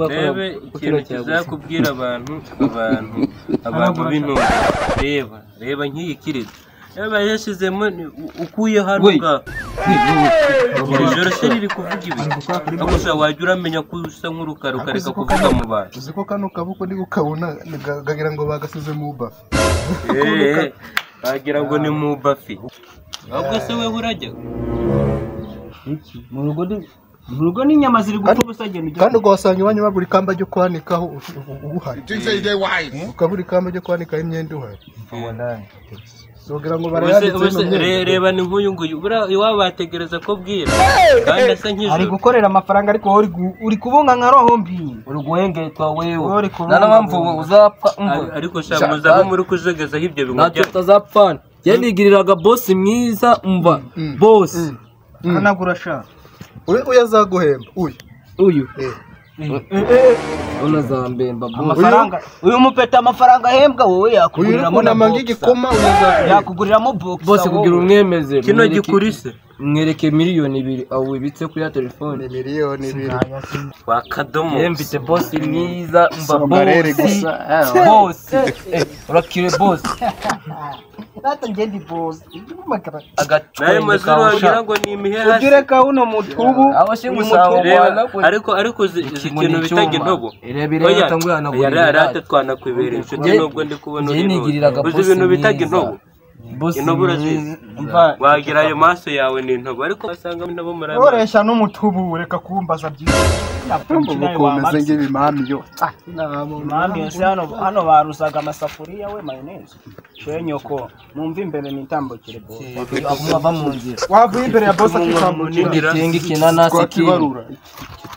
rebe ikintu kizakubwira abantu b'intumwa reba nk'iyi kirita yaba yashizemo ukuye hano ga iri joro se riri kuvuga ibi agusa wajya uramenya ko usa nk'urukara ukareka kuvuga mu bantu uzi ko kano kabuko ndi gukabona gagira ngo bagasize mu buff bagira ngo ni mu buff ahubwo se we urajya mu rugo n'inyama ziri gupfa busagenda kandi ugasanga iwanyu baburi kamba ryo kwanikaho uhari ukaburi kamba ryo kwanikaho imyenda uhari sogira ngo barayanditse reba ni nk'uyu nguyu iwabo bategereza ko bwira kandi asa nk'ijoro ari gukorera amafaranga ariko uri kubunga nka roho mbi uri guhengetwa wewe nana mpamvu uzapfa ariko shamuza bo muri kujegezaho ibyo bintu ntacyo utazapfana yanigiriraga boss mwiza umva boss anagura sha uyazaguhemba uyu ona zambemba amafaranga uyu mupeta amafaranga ahembwa wowe yakuguriramo n'amangigikoma yakuguriramo box bose kugira umwemeze kino gikurise mwereke miliyoni 2 aho wibitse kuri ya telefone miliyoni 2 wakadomo yembite boss mwiza umva boss urakire boss Nata ngendi boss naye mazuru wagira ngo ni imiheha ugireka uno mutubu ariko ikintu bitaga intobo yarate twanakwibereye inshuti nubwo ndi kubona uzi ibintu bitaga intobo intobo urazizi wagira ayo maso yawe ni intobo ariko basanga intobo muraba oresha n'umutubu reka kumbaza byinshi nakomeze ngibimami yo mami yose hano barusaga amasafuriya we mayonnaise shenyoko numva imbere nitambukire boss aguma mu nzira wavuye imbere ya boss akitambukira kingi kinanasi kibarura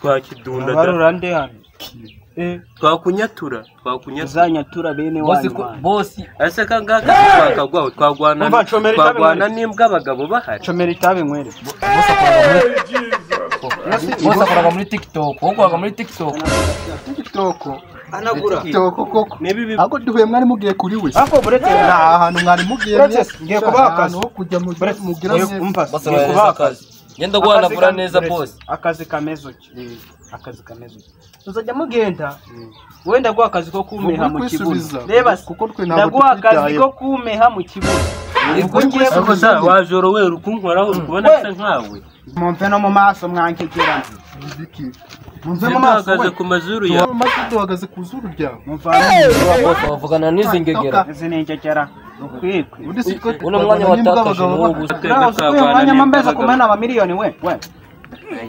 twakidunda barura nde hano twakunyatura zanyatura bene wanyu boss ase kangaka twakagwaho twagwana n'imbwa abagabo bahari comera itabe nkwere boss akoraga muri TikTok wokoraga muri TikTok anagura koko ako duhuye mwari mugiye kuri we ako burete ahantu mwari mugiye ngiye kubakaza ho kujya mugira ngiye kubakaza ngenda guhanagura neza boss akazi kamezo uzajya mugenda wenda gwa akazi ko kumeha mu kibuno reba kuko twe ndaguha akazi ko kumeha mu kibuno ubwo ngiye kuza wajoro we rukunkoraho ukubona se nkawe mumve no mu maso mwankegera mumve mu maso agaze ku mazuru ya duhagaze ku zuru ryawe boss bavugana n'izi ngegera izinengegera ukwikwe uno mwanya watakaje n'ubu mwanya mambeza kumena ama miliyoni we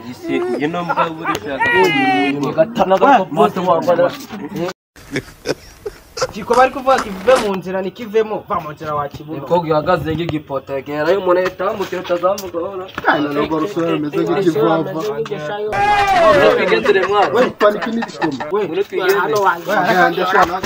yisi ino mbwa burishaka gatanaga boss wabara kiko bari kuvuga kivuve mu nzira nikivemo va mu nzira wakibuno ko gihagaze ngigipota gera yo umuntu etambukira utazamuka hora kandi no rusoro meze nk'ikivava twigendere mwana we paniki n'ikoma we hano wanjye ndashaka